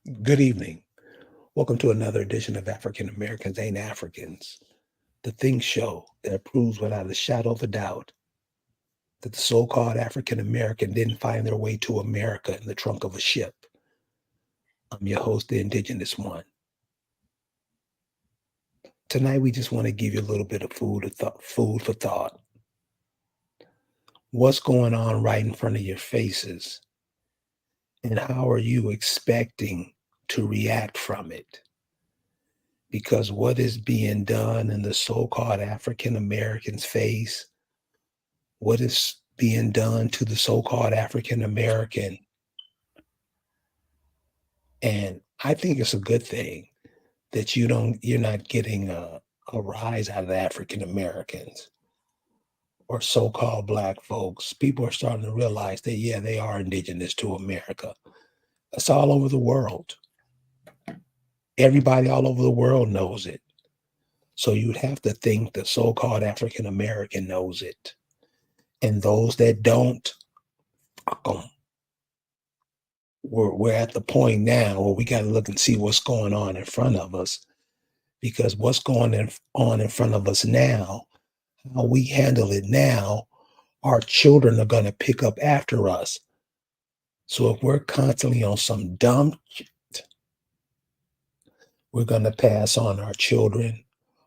Good evening. Welcome to another edition of African Americans Ain't Africans, the Think Show that proves without a shadow of a doubt that the so called African American didn't find their way to America in the trunk of a ship. I'm your host, the Indigenous one. Tonight, we just want to give you a little bit of food for thought. What's going on right in front of your faces, and how are you expecting to react from it? Because what is being done in the so called African Americans' face, what is being done to the so-called African American. And I think it's a good thing that you're not getting a rise out of the African Americans or so-called black folks. People are starting to realize that, yeah, they are indigenous to America. It's all over the world. Everybody all over the world knows it. So you'd have to think the so-called African American knows it. And those that don't, fuck 'em. We're at the point now where we got to look and see what's going on in front of us, because what's on in front of us now, how we handle it now, our children are going to pick up after us. So if we're constantly on some dumb shit, we're going to pass on our children,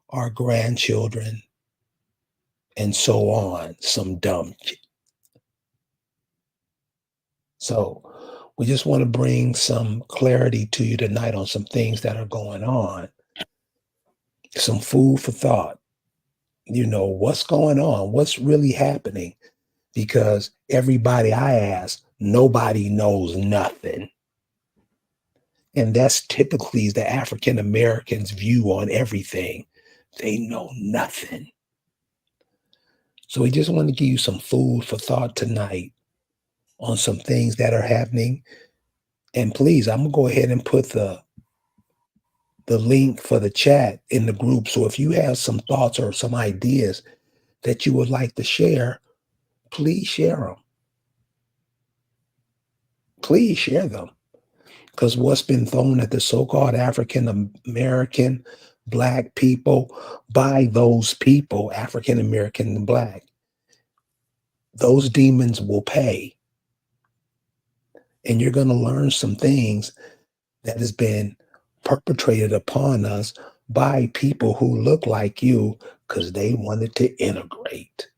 our grandchildren, and so on, some dumb shit. So we just want to bring some clarity to you tonight on some things that are going on, some food for thought. What's going on, what's really happening, because everybody I ask, nobody knows nothing. And that's typically the African Americans' view on everything. They know nothing. So we just want to give you some food for thought tonight on some things that are happening. And please, I'm gonna go ahead and put the link for the chat in the group. So if you have some thoughts or some ideas that you would like to share, please share them. Please share them. Because what's been thrown at the so-called African American black people by those people, African American and black, those demons will pay. And you're going to learn some things that has been perpetrated upon us by people who look like you because they wanted to integrate.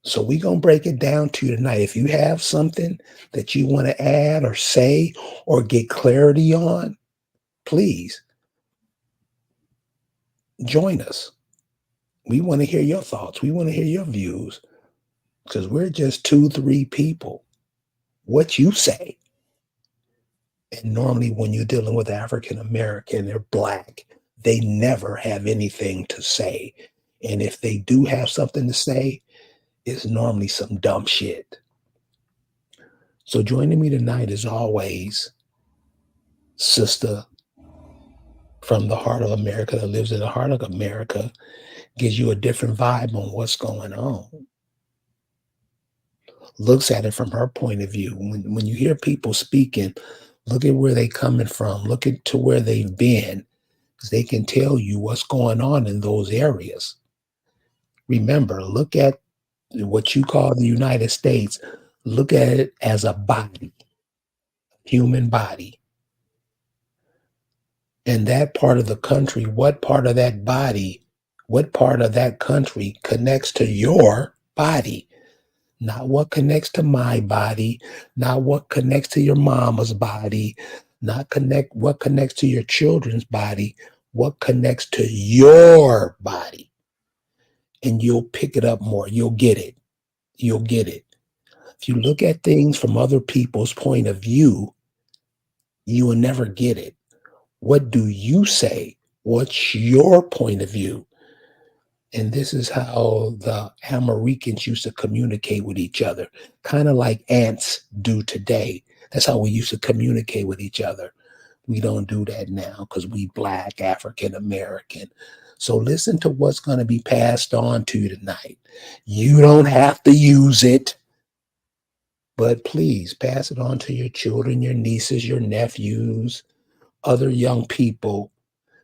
So we're going to break it down to you tonight. If you have something that you want to add or say or get clarity on, please join us. We want to hear your thoughts. We want to hear your views, because we're just 2, 3 people. What you say. And normally when you're dealing with African American, they're black, they never have anything to say. And if they do have something to say, it's normally some dumb shit. So joining me tonight, as always, sister from the heart of America that lives in the heart of America, gives you a different vibe on what's going on. Looks at it from her point of view. When you hear people speaking, look at where they coming from. Look at to where they've been, because they can tell you what's going on in those areas. Remember, look at what you call the United States. Look at it as a body, human body. And that part of the country, what part of that body, what part of that country connects to your body? Not what connects to my body, not what connects to your mama's body, not what connects to your children's body, what connects to your body. And you'll pick it up more. You'll get it. You'll get it. If you look at things from other people's point of view, you will never get it. What do you say? What's your point of view? And this is how the Americans used to communicate with each other, kind of like ants do today. That's how we used to communicate with each other. We don't do that now because we black, African American. So listen to what's going to be passed on to you tonight. You don't have to use it. But please pass it on to your children, your nieces, your nephews, other young people,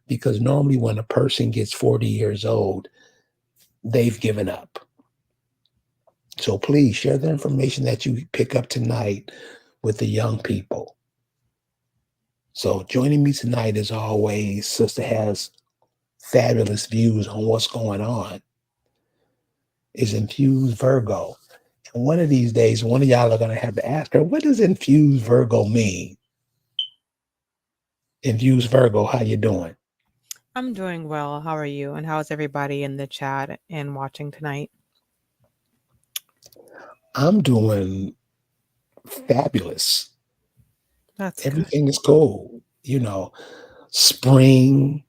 because normally when a person gets 40 years old, they've given up. So please share the information that you pick up tonight with the young people. So joining me tonight, as always, Sister has fabulous views on what's going on, is Infused Virgo. And one of these days, one of y'all are going to have to ask her, what does Infused Virgo mean? Infused Virgo, how you doing? I'm doing well. How are you? And how's everybody in the chat and watching tonight? I'm doing fabulous. That's good. Everything is cool. Spring,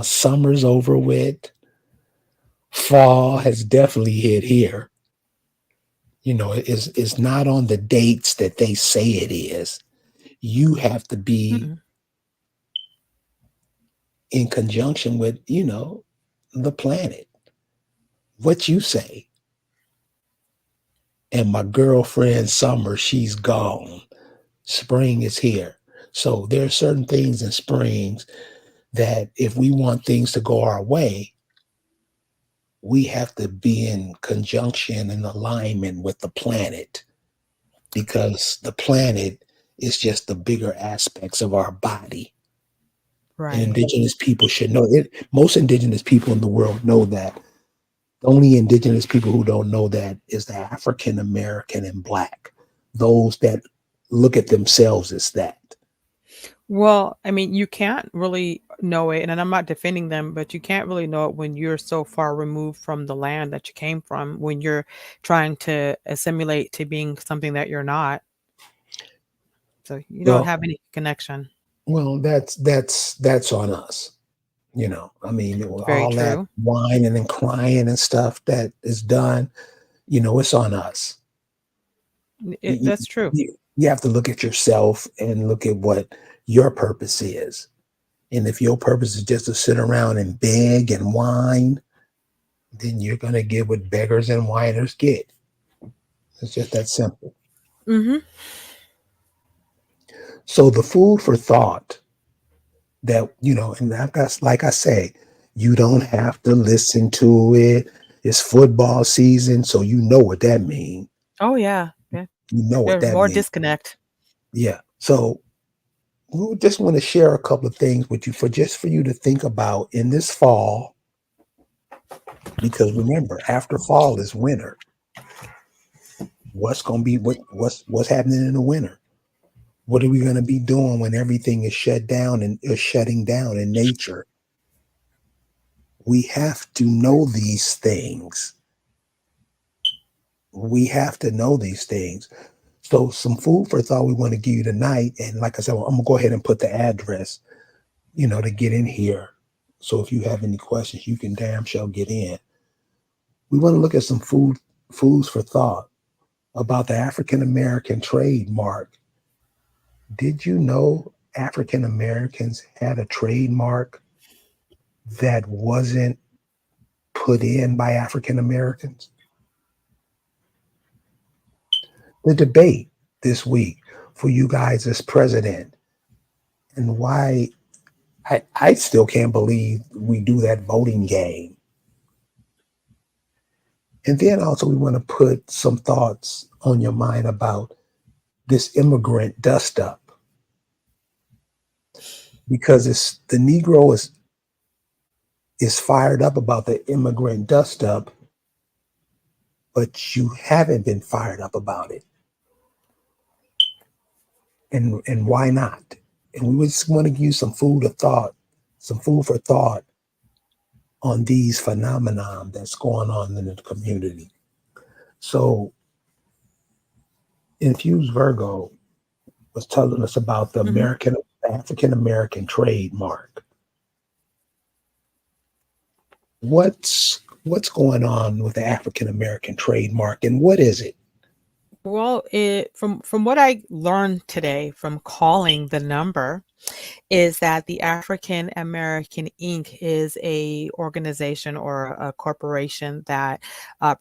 summer's over with. Fall has definitely hit here. It's not on the dates that they say it is. You have to be Mm-mm. in conjunction with, the planet, what you say. And my girlfriend, Summer, she's gone. Spring is here. So there are certain things in springs that if we want things to go our way, we have to be in conjunction and alignment with the planet because the planet is just the bigger aspects of our body. And Right. indigenous people should know it. Most indigenous people in the world know that. The only indigenous people who don't know that is the African American and Black, those that look at themselves as that. Well, I mean, you can't really know it, and I'm not defending them, but you can't really know it when you're so far removed from the land that you came from, when you're trying to assimilate to being something that you're not. So you don't Well, have any connection. that's on us. Very All that true. whining and crying and stuff that is done, it's on us. You, That's true. you have to look at yourself and look at what your purpose is. And if your purpose is just to sit around and beg and whine, then you're going to get what beggars and whiners get. It's just that simple. Mm-hmm. So the food for thought that, and I've got, like I say, you don't have to listen to it. It's football season, so you know what that means. Oh yeah. Yeah. You know what There's that more means. disconnect. Yeah. So we just want to share a couple of things with you for you to think about in this fall, because remember, after fall is winter. What's going to be what's happening in the winter? What are we going to be doing when everything is shut down and is shutting down in nature? We have to know these things. We have to know these things. So some food for thought we want to give you tonight. And like I said, I'm gonna go ahead and put the address, to get in here. So if you have any questions, you can damn sure get in. We want to look at some foods for thought about the African American trademark. Did you know African Americans had a trademark that wasn't put in by African Americans? The debate this week for you guys as president, and why I still can't believe we do that voting game. And then also, we want to put some thoughts on your mind about this immigrant dust up, because it's the Negro is fired up about the immigrant dust up, but you haven't been fired up about it. And why not? And we just want to give you some food for thought on these phenomenon that's going on in the community. So Infused Virgo was telling us about the Mm-hmm. African American trademark. What's going on with the African American trademark, and what is it? Well, from what I learned today from calling the number is that the African American Inc. is a organization or a corporation that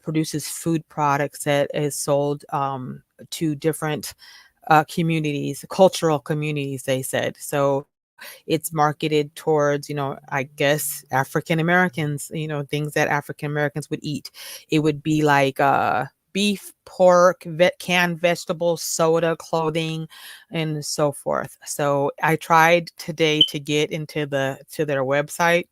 produces food products that is sold to different communities, cultural communities, they said. So it's marketed towards, I guess African Americans, things that African Americans would eat. It would be like beef, pork, canned vegetables, soda, clothing, and so forth. So I tried today to get into to their website.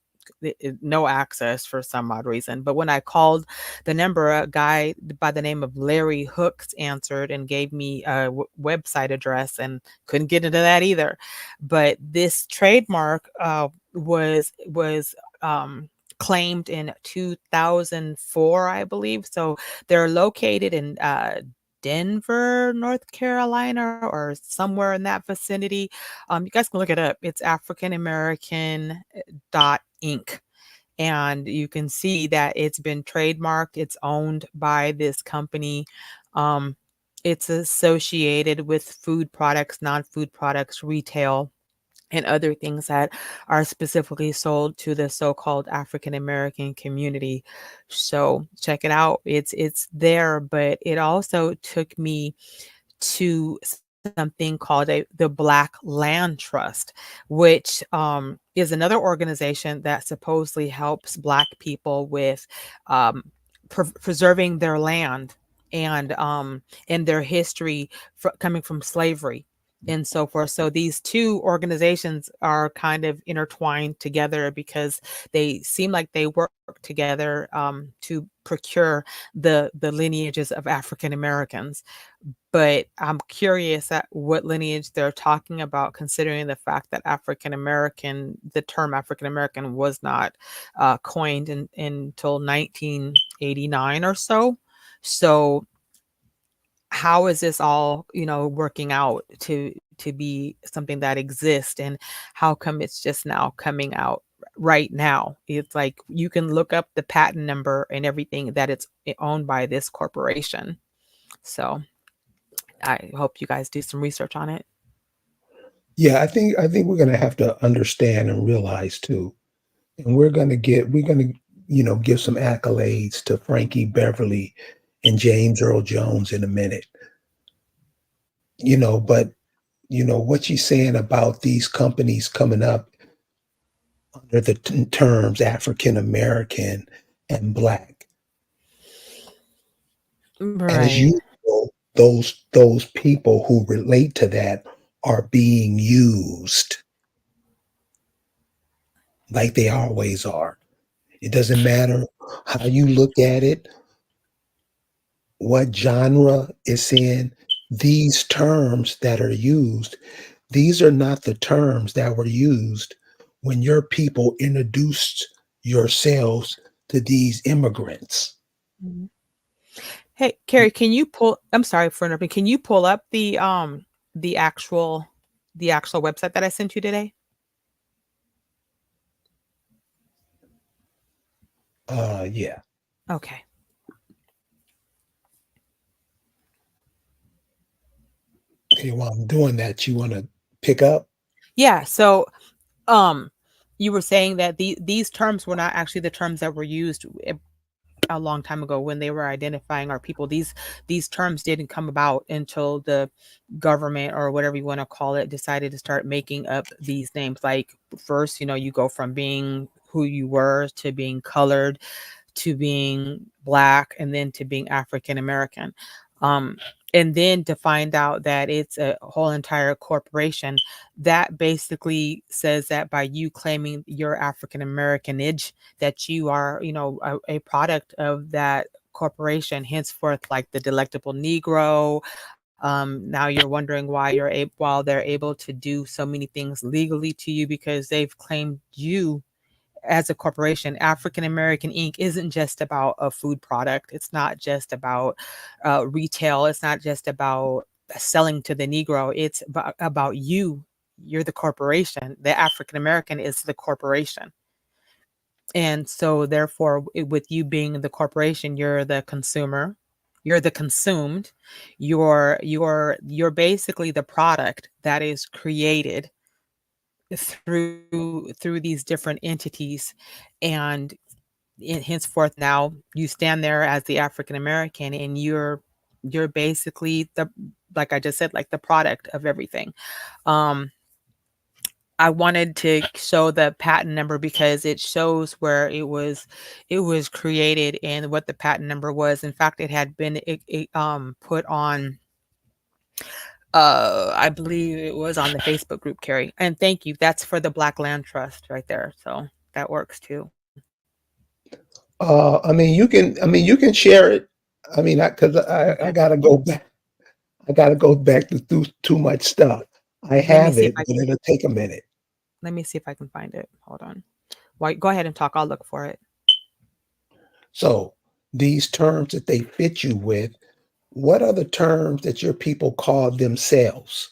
No access for some odd reason. But when I called the number, a guy by the name of Larry Hooks answered and gave me a website address, and couldn't get into that either. But this trademark was claimed in 2004, I believe. So they're located in Denver, North Carolina, or somewhere in that vicinity. You guys can look it up. It's African American dot Inc. And you can see that it's been trademarked. It's owned by this company. Um, it's associated with food products, non-food products, retail, and other things that are specifically sold to the so-called African American community. So check it out. It's there, but it also took me to something called the Black Land Trust, which is another organization that supposedly helps Black people with um, preserving their land and their history coming from slavery and so forth. So these two organizations are kind of intertwined together because they seem like they work together to procure the lineages of African Americans. But I'm curious at what lineage they're talking about, considering the fact that the term African American was not coined until 1989 or so. So how is this all, working out to be something that exists, and how come it's just now coming out right now? It's like you can look up the patent number and everything that it's owned by this corporation. So I hope you guys do some research on it. Yeah, I think we're gonna have to understand and realize too, and we're gonna give some accolades to Frankie Beverly and James Earl Jones in a minute. But what she's saying about these companies coming up under the terms African American and Black, as Right. usual, those people who relate to that are being used like they always are. It doesn't matter how you look at it, what genre it's in. These terms that are used, these are not the terms that were used when your people introduced yourselves to these immigrants. Mhm. Hey, Carrie, I'm sorry for interrupting. Can you pull up the actual the actual website that I sent you today? Yeah. Okay. Okay, while I'm doing that, you want to pick up? Yeah, so um you were saying that these terms were not actually the terms that were used a long time ago when they were identifying our people. These terms didn't come about until the government, or whatever you want to call it, decided to start making up these names. Like first, you go from being who you were to being colored to being Black and then to being African American. Um, and then to find out that it's a whole entire corporation that basically says that by you claiming your African Americanage, that you are, a product of that corporation, henceforth, like the delectable Negro. Now you're wondering why while they're able to do so many things legally to you because they've claimed you as a corporation. African American Inc. isn't just about a food product. It's not just about retail. It's not just about selling to the Negro. It's about you. You're the corporation. The African American is the corporation. And so, therefore, with you being the corporation, you're the consumer. You're the consumed. You're basically the product that is created through these different entities, and henceforth now you stand there as the African American, and you're basically the, like I just said, like the product of everything. Um, I wanted to show the patent number because it shows where it was created and what the patent number was. In fact, it had been put on, I believe it was on the Facebook group, Carrie. And thank you. That's for the Black Land Trust right there. So that works too. You can share it. Because I Okay. gotta go back. I gotta go back to through too much stuff. I Let me have see if it, I but it'll take a minute. let me see if I can find it. Hold on. Why, go ahead and talk. I'll look for it. So these terms that they fit you with, what are the terms that your people call themselves?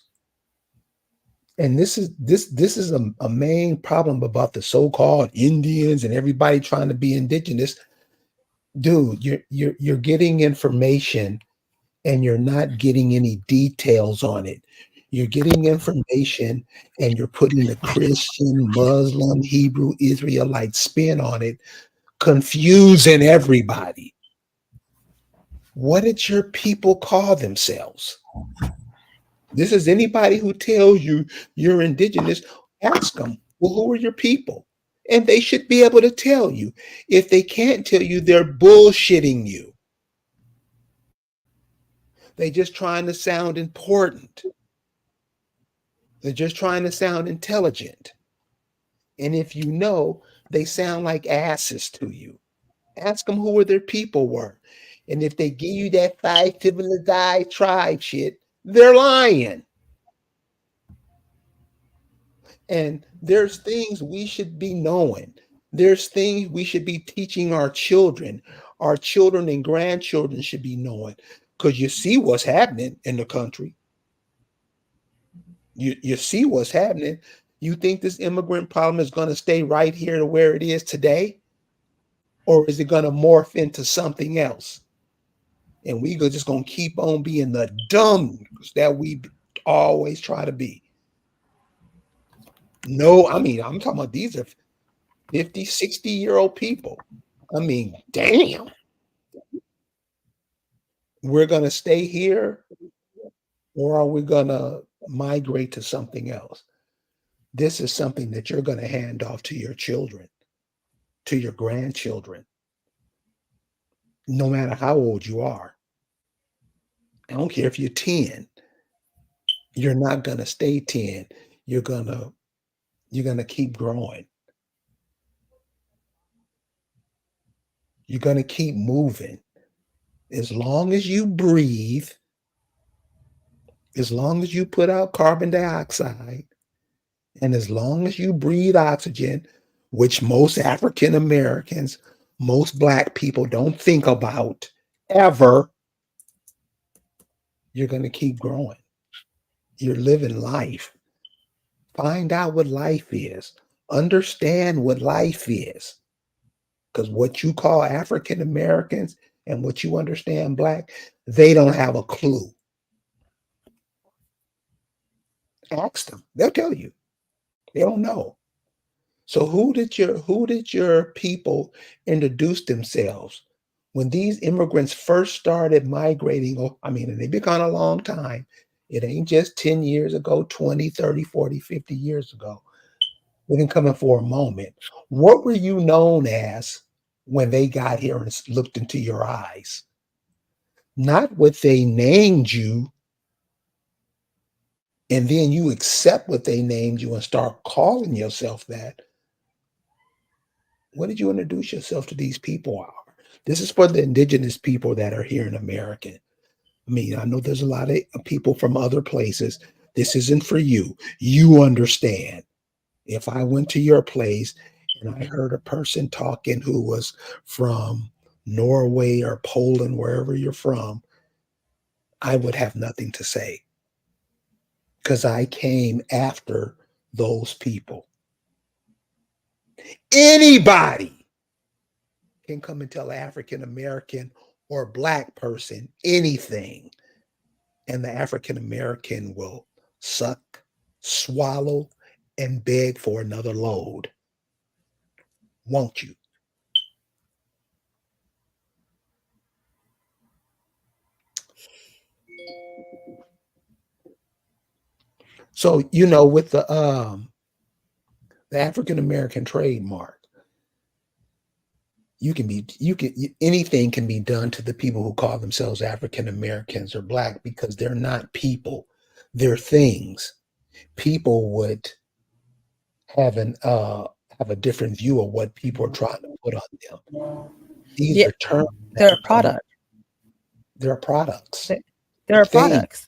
And this is a main problem about the so-called Indians and everybody trying to be indigenous. Dude, you're getting information and you're not getting any details on it. You're getting information and you're putting the Christian, Muslim, Hebrew, Israelite spin on it, confusing everybody. What did your people call themselves? This is anybody who tells you you're indigenous, ask them, well, who are your people? And they should be able to tell you. If they can't tell you, they're bullshitting you. They're just trying to sound important. They're just trying to sound intelligent. And if you know, they sound like asses to you. Ask them who their people were. And if they give you that five civilized tribe shit, they're lying. And there's things we should be knowing. There's things we should be teaching our children. Our children and grandchildren should be knowing. Because you see what's happening in the country. You see what's happening. You think this immigrant problem is going to stay right here to where it is today? Or is it going to morph into something else? And we just going to keep on being the dumb that we always try to be. No, I'm talking about these are 50, 60-year-old people. Damn. We're going to stay here or are we going to migrate to something else? This is something that you're going to hand off to your children, to your grandchildren, no matter how old you are. I don't care if you're 10. You're not going to stay 10. You're going to you're going to keep growing. You're going to keep moving. As long as you breathe, as long as you put out carbon dioxide, and as long as you breathe oxygen, which most African Americans, most Black people don't think about ever, you're going to keep growing. You're living life. Find out what life is. Understand what life is. Because what you call African Americans and what you understand Black, they don't have a clue. Ask them. They'll tell you. They don't know. So who did your people introduce themselves? When these immigrants first started migrating, and they've been gone a long time. It ain't just 10 years ago, 20, 30, 40, 50 years ago. They've been coming for a moment. What were you known as when they got here and looked into your eyes? Not what they named you, and then you accept what they named you and start calling yourself that. What did you introduce yourself to these people are? This is for the indigenous people that are here in America. I know there's a lot of people from other places. This isn't for you. You understand. If I went to your place and I heard a person talking who was from Norway or Poland, wherever you're from, I would have nothing to say because I came after those people. Anybody can come and tell African American or black person anything, and the African American will suck, swallow, and beg for another load. Won't you? So with the African American trademark, anything can be done to the people who call themselves African Americans or black because they're not people, they're things. People would have an have a different view of what people are trying to put on them. These Yeah, are terms that they're are a coming. product. They're products. They They're there are things. products.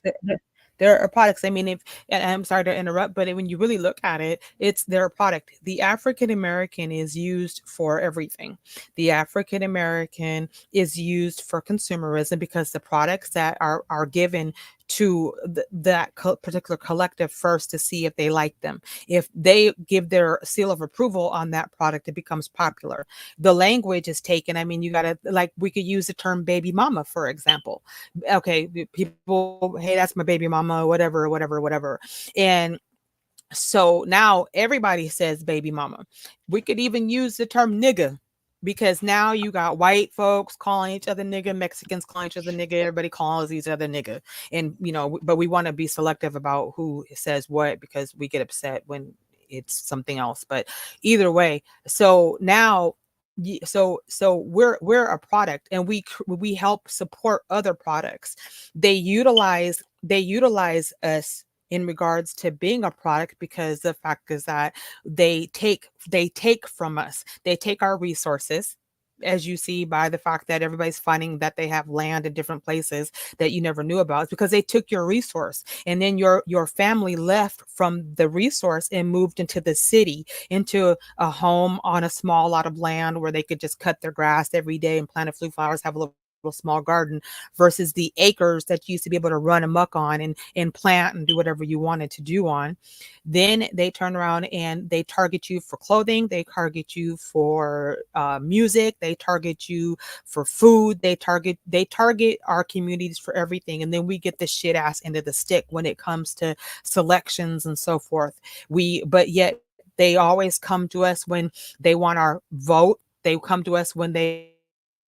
There are products. I mean, if and I'm sorry to interrupt, but when you really look at it, it's their product. The African American is used for everything. The African American is used for consumerism because the products that are given to particular collective first to see if they like them. If they give their seal of approval on that product, it becomes popular. The language is taken. I mean, you got to, like, we could use the term baby mama, for example. Okay, people, hey, that's my baby mama, whatever, whatever, whatever. And so now everybody says baby mama. We could even use the term nigga because now you got white folks calling each other nigga, Mexicans calling each other nigga, everybody calls each other nigga. And, but we want to be selective about who says what because we get upset when it's something else. But either way, so now so we're a product, and we help support other products. They utilize us in regards to being a product because the fact is that they take from us. They take our resources, as you see by the fact that everybody's finding that they have land in different places that you never knew about. It's because they took your resource, and then your family left from the resource and moved into the city, into a home on a small lot of land where they could just cut their grass every day and plant a few flowers, have a little small garden, versus the acres that you used to be able to run amok on and plant and do whatever you wanted to do on. Then they turn around and they target you for clothing, they target you for music, they target you for food, they target our communities for everything. And then we get the shit ass end of the stick when it comes to selections and so forth. But yet they always come to us when they want our vote. They come to us when they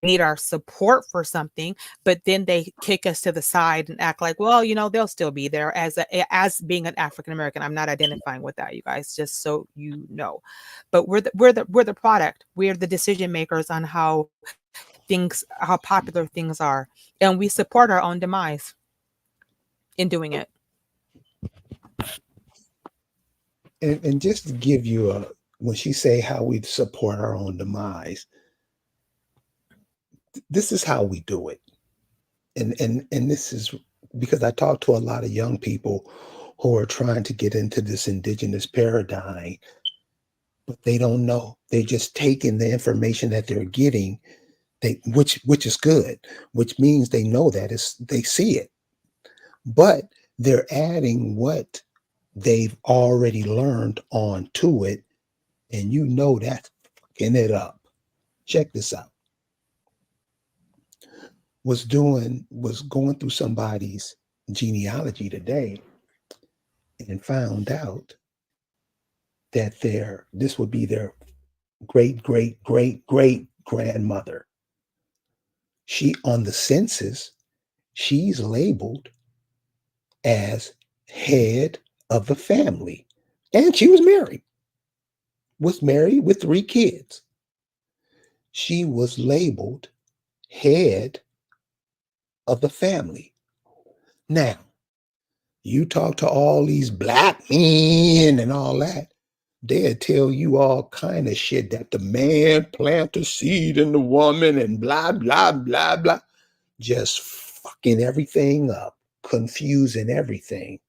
need our support for something, but then they kick us to the side and act like, well, they'll still be there. As being an African American, I'm not identifying with that, you guys, just so you know. But we're the product. We're the decision makers on how popular things are, and we support our own demise in doing it. And just to give you when she say how we support our own demise, this is how we do it. And this is because I talk to a lot of young people who are trying to get into this indigenous paradigm, but they don't know. They just taking the information that they're getting, which is good, which means they know that they see it, but they're adding what they've already learned on to it, and that's fucking it up. Check this out. Was going through somebody's genealogy today and found out that this would be their great great great great grandmother. She on the census, she's labeled as head of the family. And she was married with 3 kids. She was labeled head of the family. Now, you talk to all these black men and all that, they'll tell you all kind of shit that the man planted seed in the woman and blah, blah, blah, blah. Just fucking everything up, confusing everything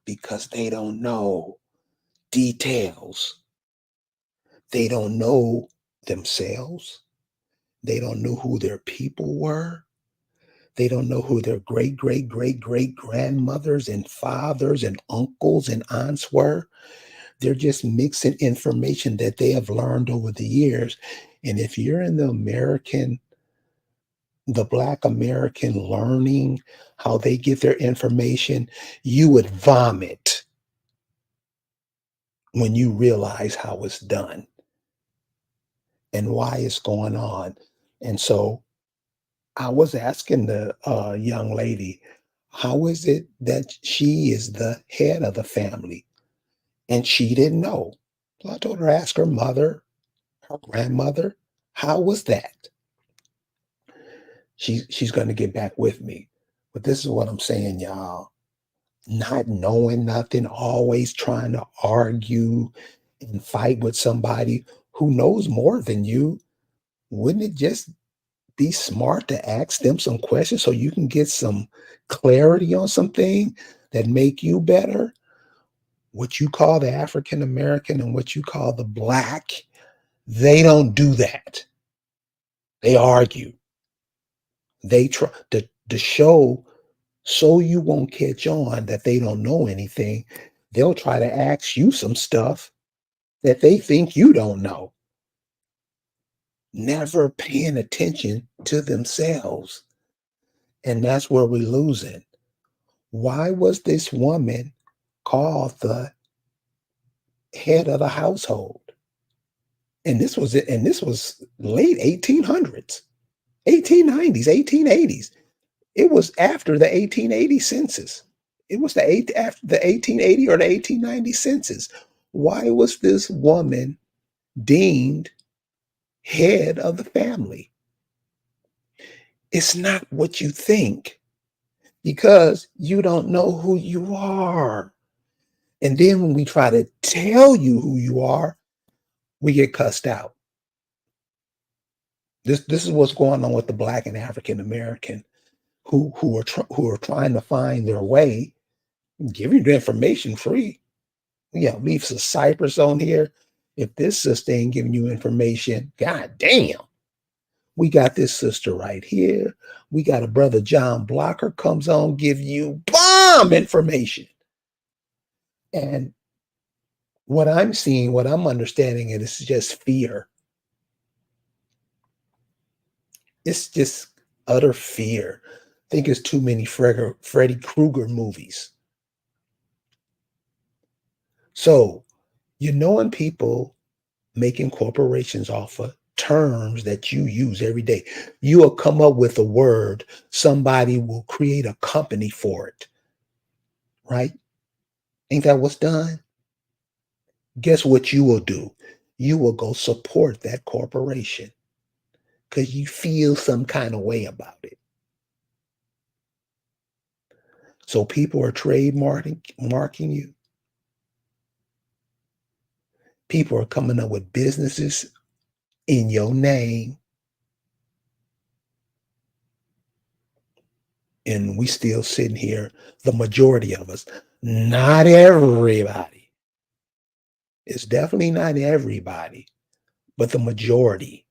because they don't know details. They don't know themselves. They don't know who their people were. They don't know who their great, great, great, great grandmothers and fathers and uncles and aunts were. They're just mixing information that they have learned over the years. And if you're in the American the Black American learning how they get their information, you would vomit when you realize how it's done and why it's going on. And so I was asking the young lady, how is it that she is the head of the family? And she didn't know. So I told her, ask her mother, her grandmother, how was that? She's going to get back with me. But this is what I'm saying, y'all. Not knowing nothing, always trying to argue and fight with somebody who knows more than you. Wouldn't it just be smart to ask them some questions so you can get some clarity on something that make you better? What you call the African American and what you call the Black, they don't do that. They argue. They try to show so you won't catch on that they don't know anything. They'll try to ask you some stuff that they think you don't know, never paying attention to themselves. And that's where we lose it. Why was this woman called the head of the household? And this was late 1800s, 1890s, 1880s. It was after the 1880 census. It was after the 1880 or the 1890 census. Why was this woman deemed head of the family? It's not what you think because you don't know who you are. And then when we try to tell you who you are, we get cussed out. This is what's going on with the Black and African American who are trying to find their way. Give you the information free. Yeah, leave some Cypress on here. If this sister ain't giving you information, god damn. We got this sister right here. We got a brother John Blocker comes on, give you bomb information. And what I'm seeing, what I'm understanding, it is just fear. It's just utter fear. I think it's too many Freddy Krueger movies. So you're knowing people making corporations off of terms that you use every day. You will come up with a word, somebody will create a company for it, right? Ain't that what's done? Guess what you will do? You will go support that corporation because you feel some kind of way about it. So people are trademarking marking you. People are coming up with businesses in your name, and we still sitting here, the majority of us, not everybody. It's definitely not everybody, but the majority.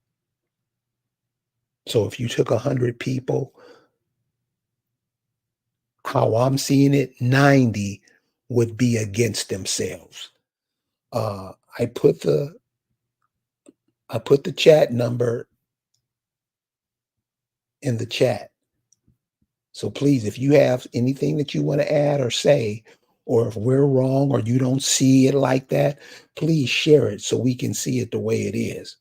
So if you took 100 people, how I'm seeing it, 90 would be against themselves. Uh, I put the I put the chat number in the chat. So please, if you have anything that you want to add or say, or if we're wrong or you don't see it like that, please share it so we can see it the way it is.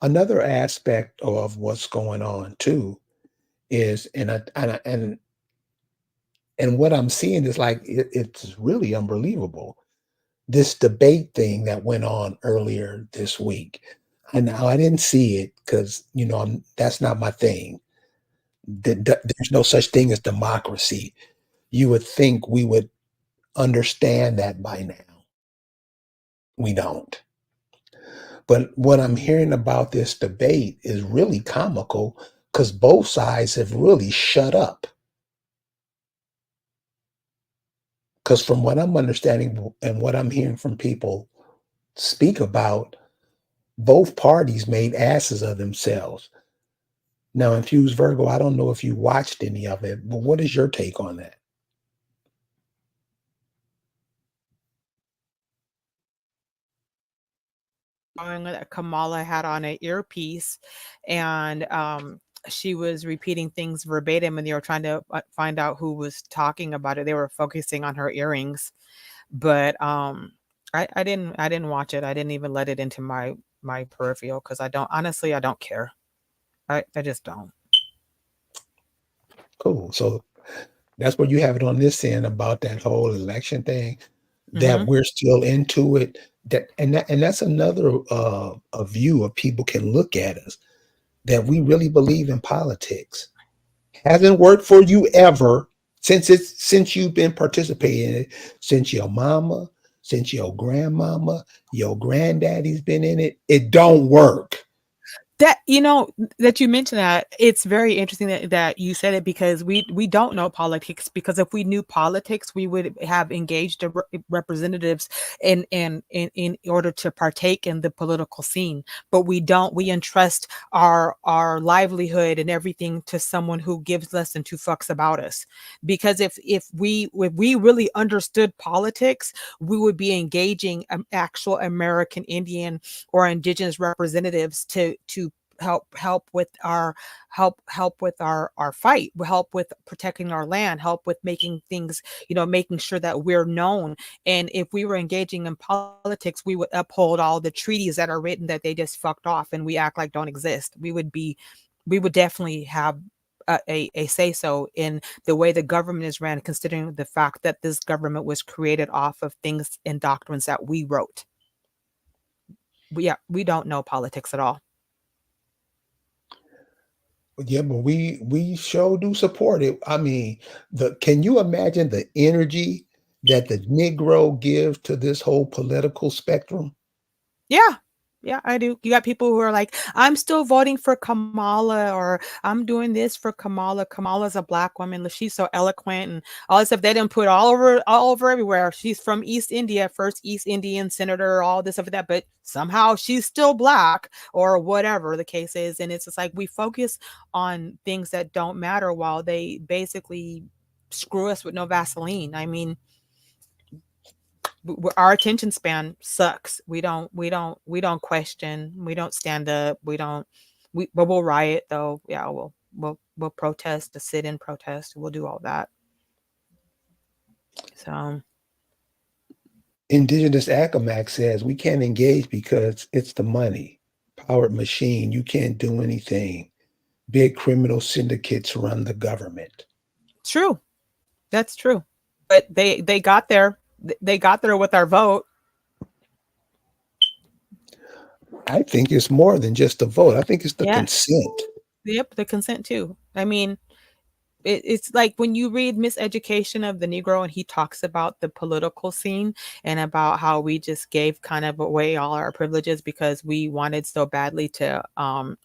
Another aspect of what's going on too is, and what I'm seeing is like it's really unbelievable. This debate thing that went on earlier this week. And now I didn't see it because that's not my thing. There's no such thing as democracy. You would think we would understand that by now. We don't. But what I'm hearing about this debate is really comical because both sides have really shut up. Because from what I'm understanding and what I'm hearing from people speak about, both parties made asses of themselves. Now, Infused Virgo, I don't know if you watched any of it, but what is your take on that? showing that Kamala had on an earpiece, and she was repeating things verbatim, and they were trying to find out who was talking about it. They were focusing on her earrings, but I didn't watch it. I didn't even let it into my peripheral because I don't honestly I don't care. I just don't. Cool. So that's what you have it on this end about that whole election thing, that Mhm. we're still into it. That's another a view of people can look at us, that we really believe in politics. Hasn't worked for you ever since you've been participating in it, since your mama, since your grandmama, your granddaddy's been in it. It don't work. That that you mentioned that, it's very interesting that you said it because we don't know politics, because if we knew politics, we would have engaged representatives in order to partake in the political scene. But we don't. We entrust our livelihood and everything to someone who gives less than two fucks about us. Because if we really understood politics, we would be engaging actual American Indian or indigenous representatives to help with our help with our fight, help with protecting our land, help with making things, making sure that we're known. And if we were engaging in politics, we would uphold all the treaties that are written that they just fucked off and we act like don't exist. We would definitely have a say so in the way the government is ran, considering the fact that this government was created off of things and doctrines that we wrote. We don't know politics at all. Yeah, but we sure do support it. I mean, the can you imagine the energy that the Negro gives to this whole political spectrum? Yeah. Yeah, I do. You got people who are like, "I'm still voting for Kamala," or "I'm doing this for Kamala. Kamala's a black woman. She's so eloquent," and all this stuff. They didn't put all over everywhere. She's from East India, first East Indian senator, all this stuff like that. But somehow she's still black, or whatever the case is. And it's just like we focus on things that don't matter while they basically screw us with no Vaseline. I mean, our attention span sucks. We don't question. We don't stand up. We don't. But we'll riot though. Yeah, we'll protest, to sit in protest. We'll do all that. So Indigenous Accomac says we can't engage because it's the money. Powered machine, you can't do anything. Big criminal syndicates run the government. true. That's true. But they got there. They got there with our vote. I think it's more than just the vote. I think it's the Yeah. consent. Yep. The consent too. I mean, it's like when you read Miseducation of the Negro, and he talks about the political scene and about how we just gave kind of away all our privileges because we wanted so badly to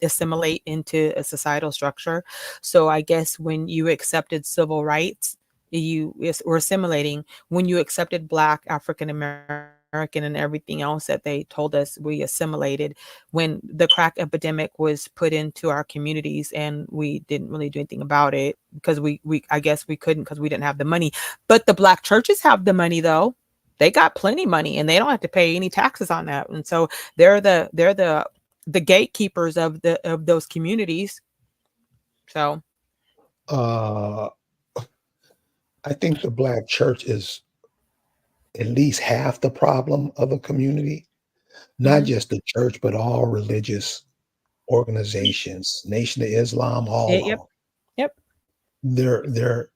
assimilate into a societal structure. So I guess when you accepted civil rights, we're assimilating. When you accepted Black, African American, and everything else that they told us, we assimilated. When the crack epidemic was put into our communities and we didn't really do anything about it because we I guess we couldn't because we didn't have the money. But the black churches have the money though. They got plenty money and they don't have to pay any taxes on that. And so they're the gatekeepers of those communities. So Uh, I think the black church is at least half the problem of a community, not mhm. just the church, but all religious organizations, Nation of Islam, all of Yep. them. Yep. They're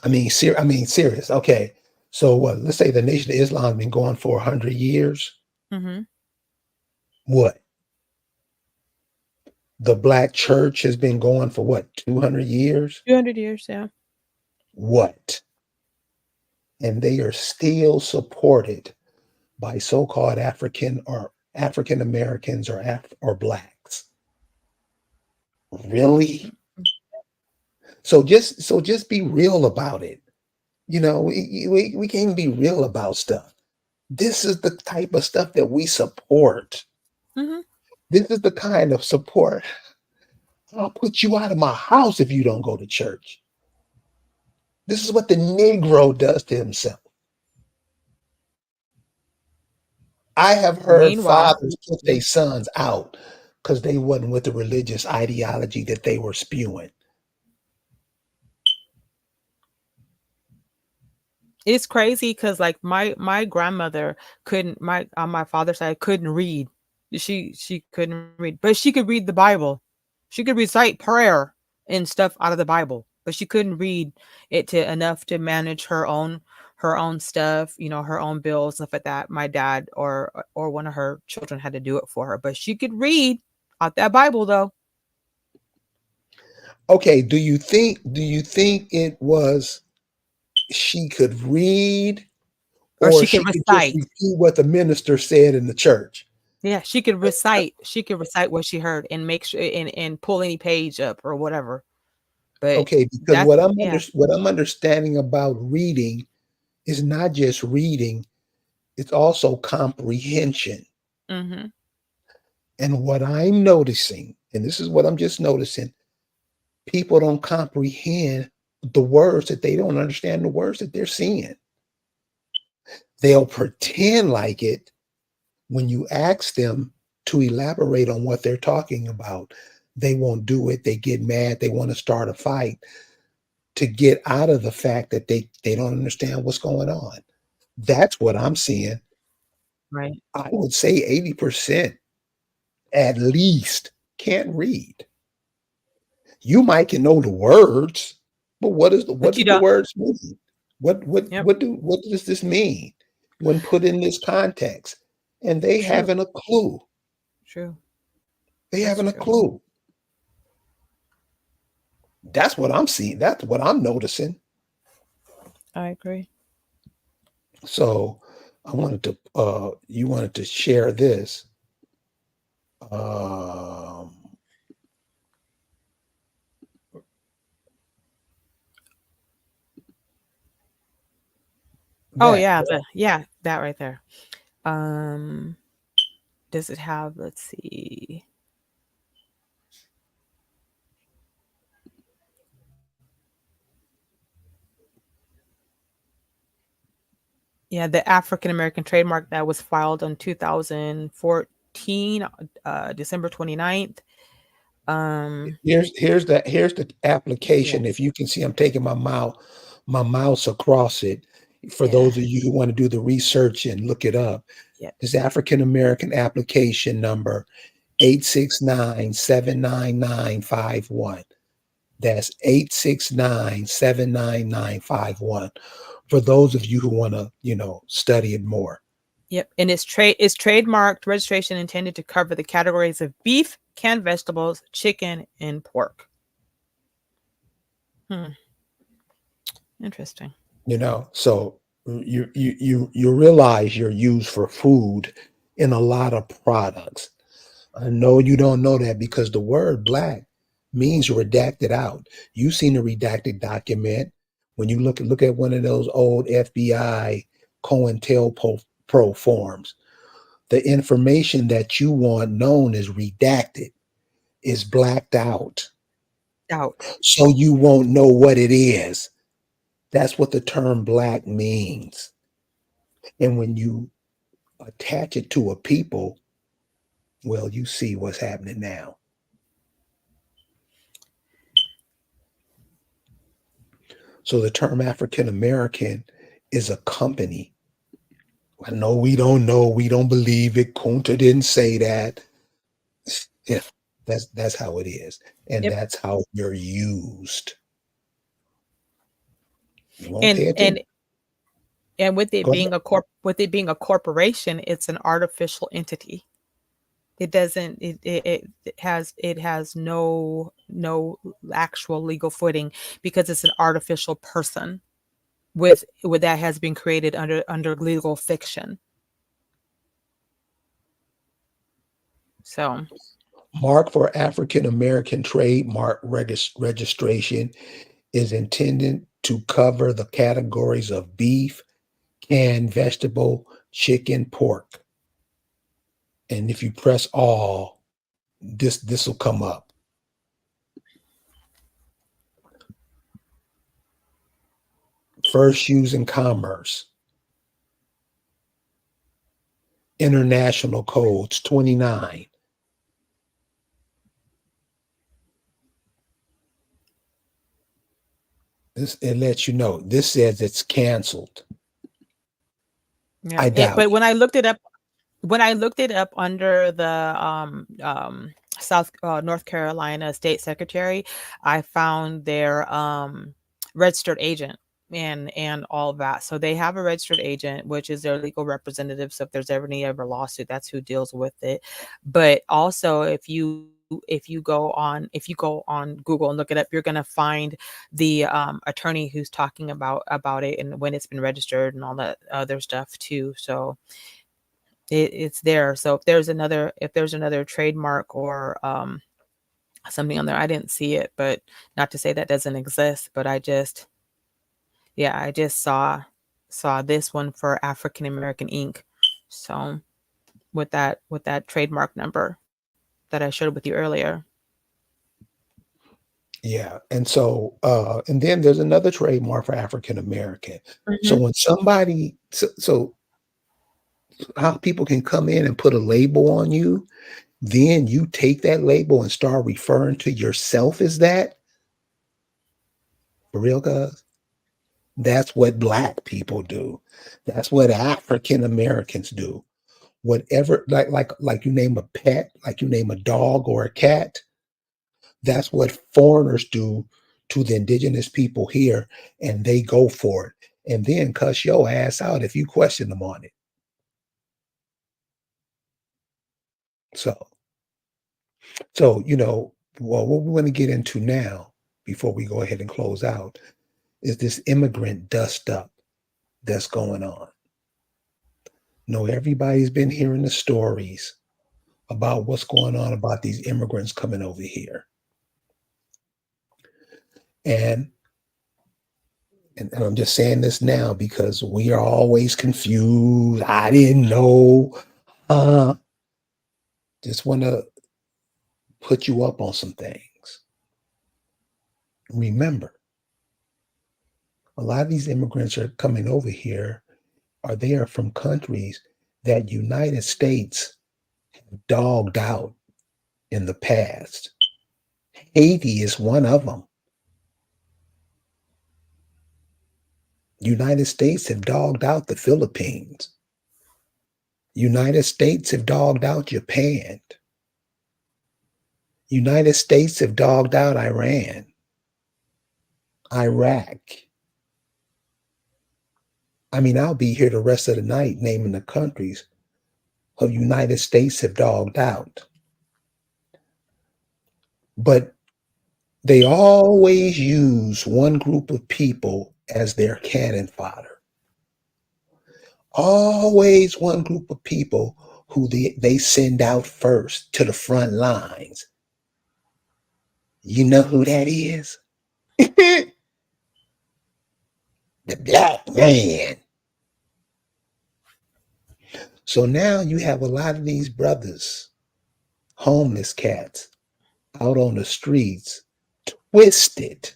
I mean, serious. Okay. So what? Let's say the Nation of Islam has been going for 100 years. Mhm. What? The black church has been going for what? 200 years. 200 years, yeah. What? And they are still supported by so-called African or African Americans or blacks. Really? So just be real about it. We can't even be real about stuff. This is the type of stuff that we support. Mhm. This is the kind of support. I'll put you out of my house if you don't go to church. This is what the Negro does to himself. I have heard Meanwhile, fathers put their sons out because they wasn't with the religious ideology that they were spewing. it's crazy because like my grandmother couldn't my on my father's side couldn't read. She couldn't read, but she could read the Bible. She could recite prayer and stuff out of the Bible, but she couldn't read it to enough to manage her own stuff, you know, her own bills, stuff like that. My dad or one of her children had to do it for her, but she could read out that Bible though, Okay, do you think it was she could read or or she could she could just recite. repeat what the minister said in the church? Yeah, she could recite. She could recite what she heard and make sure and pull any page up or whatever. But Okay, because that's yeah. what I'm understanding about reading is not just reading, it's also comprehension. Mhm. And what I'm noticing, and this is what I'm just noticing, people don't comprehend the words that they don't understand the words that they're seeing. They'll pretend like it when you ask them to elaborate on what they're talking about. They won't do it. They get mad. They want to start a fight to get out of the fact that they don't understand what's going on. That's what I'm seeing. Right. I would say 80% at least can't read. You might can know the words, but what But you does the don't. words mean? Yep. What does this mean when put in this context? And they True. haven't a clue. True. They That's haven't a true. clue. That's what I'm seeing. That's what I'm noticing. I agree. So I wanted to you wanted to share this. Um Oh that yeah, that right there. Um does it have, let's see. Yeah, the African American trademark that was filed on 2014, December 29th. Um here's the yeah. application. If you can see, I'm taking my mouse across it. For Yeah. those of you who want to do the research and look it up, Yep. this African American application number 869-799-51. That's 869-799-51. For those of you who want to, study it more. Yep, and it's trademarked registration intended to cover the categories of beef, canned vegetables, chicken, and pork. Hmm, interesting. So you realize you're used for food in a lot of products. I know you don't know that because the word black means redacted out. You've seen a redacted document when you look at one of those old FBI COINTELPRO forms. The information that you want known is redacted, is blacked out, Out. so you won't know what it is. That's what the term black means. And when you attach it to a people, well, you see what's happening now. So the term African American is a company. I know we don't know, we don't believe it. Kunta didn't say that. Yeah, that's how it is, and Yep. that's how you're used. You won't And pay and attention. and Go ahead. with it being a corporation, it's an artificial entity. It doesn't it has no actual legal footing because it's an artificial person with that has been created under legal fiction. So, Mark for African American trademark registration is intended to cover the categories of beef, canned vegetable, chicken, pork. And if you press all, this will come up. First use in commerce. International codes 29. This it lets you know. This says it's canceled. Yeah, I it, doubt but it. when I looked it up under the South North Carolina State Secretary, I found their registered agent and all of that. So they have a registered agent, which is their legal representative. So if there's ever lawsuit, that's who deals with it. But also, if you go on Google and look it up, you're gonna find the attorney who's talking about it and when it's been registered and all that other stuff too. So it's there. So if there's another trademark or something on there, I didn't see it, but not to say that doesn't exist, but I just saw this one for African American Inc. So with that trademark number that I showed with you earlier. Yeah. And so and then there's another trademark for African American. So Hmm. when somebody so how people can come in and put a label on you, then you take that label and start referring to yourself as that, for real, cuz that's what black people do. That's what African Americans do. Whatever, like you name a pet, like you name a dog or a cat, that's what foreigners do to the indigenous people here, and they go for it and then cuss your ass out if you question them on it. So, well, what we want to get into now, before we go ahead and close out, is this immigrant dust up that's going on. Everybody's been hearing the stories about what's going on about these immigrants coming over here. And and I'm just saying this now because we are always confused. I didn't know. Uh, just want to put you up on some things. Remember, a lot of these immigrants are coming over here, are there from countries that United States dogged out in the past. Haiti is one of them. United States have dogged out the Philippines. United States have dogged out Japan. United States have dogged out Iran, Iraq. I mean, I'll be here the rest of the night naming the countries who United States have dogged out. But they always use one group of people as their cannon fodder. Always one group of people who they send out first to the front lines. You know who that is? The black man. So now you have a lot of these brothers, homeless cats, out on the streets, twisted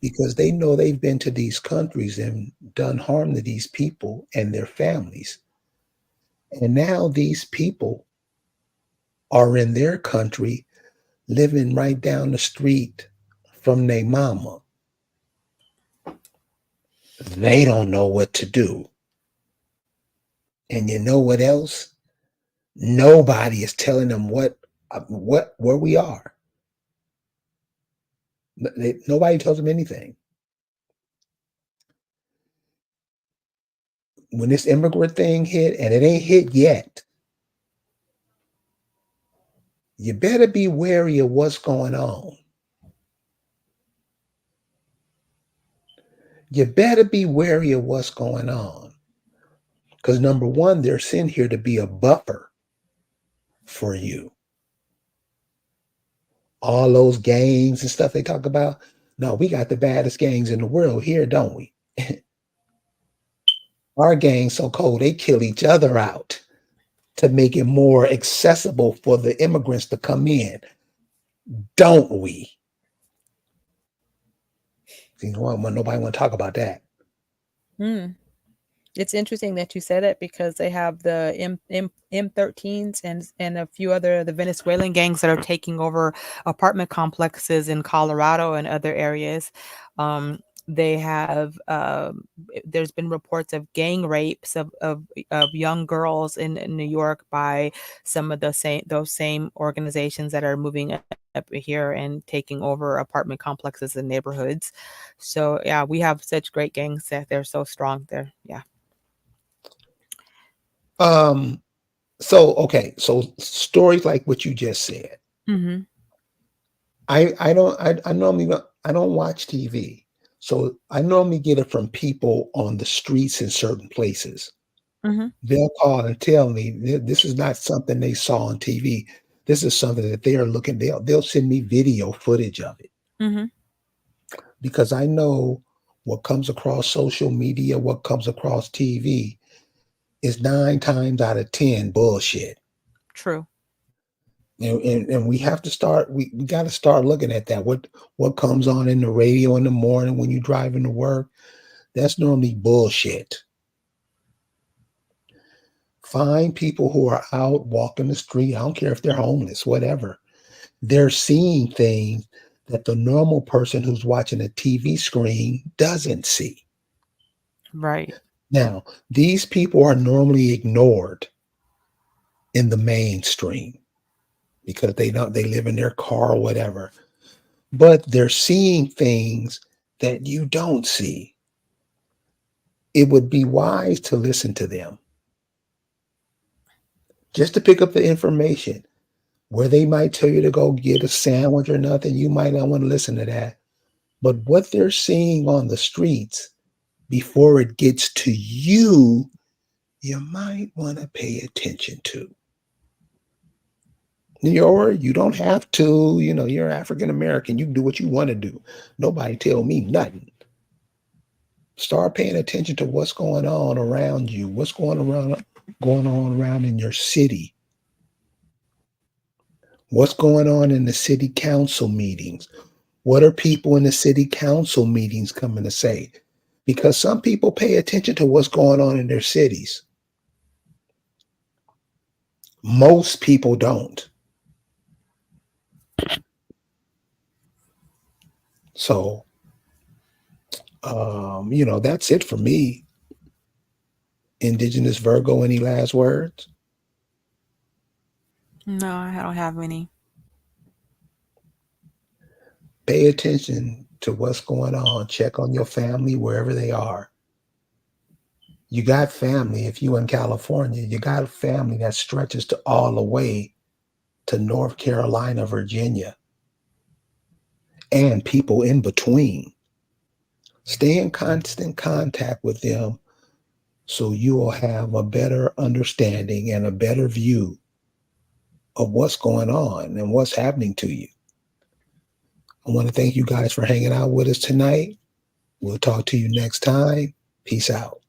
because they know they've been to these countries and done harm to these people and their families. And now these people are in their country living right down the street from their mama. They don't know what to do. And you know what else? Nobody is telling them where we are. Nobody tells them anything. When this immigrant thing hit, and it ain't hit yet, you better be wary of what's going on. You better be wary of what's going on. Because number one, they're sent here to be a buffer for you. All those gangs and stuff they talk about. No, we got the baddest gangs in the world here, don't we? Our gangs so cold, they kill each other out to make it more accessible for the immigrants to come in, don't we? See, nobody want to talk about that. Mm. It's interesting that you said it because they have the M13s and a few other the Venezuelan gangs that are taking over apartment complexes in Colorado and other areas. They have there's been reports of gang rapes of young girls in New York by some of the same those same organizations that are moving up here and taking over apartment complexes and neighborhoods. So yeah, we have such great gangs that they're so strong there. Yeah. Um, so okay, so stories like what you just said. Mhm. I normally I don't watch TV. So I normally get it from people on the streets in certain places. Mhm. They'll call and tell me this is not something they saw on TV. This is something that they are looking. They'll send me video footage of it Mhm. because I know what comes across social media, what comes across TV is 9 times out of 10 bullshit. True. And we have to start. We got to start looking at that. What comes on in the radio in the morning when you driving to work? That's normally bullshit. Find people who are out walking the street. I don't care if they're homeless, whatever. They're seeing things that the normal person who's watching a TV screen doesn't see. Right. Now, these people are normally ignored in the mainstream because they live in their car or whatever. But they're seeing things that you don't see. It would be wise to listen to them just to pick up the information where they might tell you to go get a sandwich or nothing. You might not want to listen to that. But what they're seeing on the streets before it gets to you, you might want to pay attention to. Or you don't have to, you're African American. You can do what you want to do. Nobody tell me nothing. Start paying attention to what's going on around you, what's going on around in your city, what's going on in the city council meetings. What are people in the city council meetings coming to say? Because some people pay attention to what's going on in their cities. Most people don't. So, that's it for me. Indigenous Virgo, any last words? No, I don't have any. Pay attention to what's going on. Check on your family wherever they are. You got family, if you in California, you got a family that stretches to all the way to North Carolina, Virginia, and people in between. Stay in constant contact with them so you will have a better understanding and a better view of what's going on and what's happening to you. I want to thank you guys for hanging out with us tonight. We'll talk to you next time. Peace out.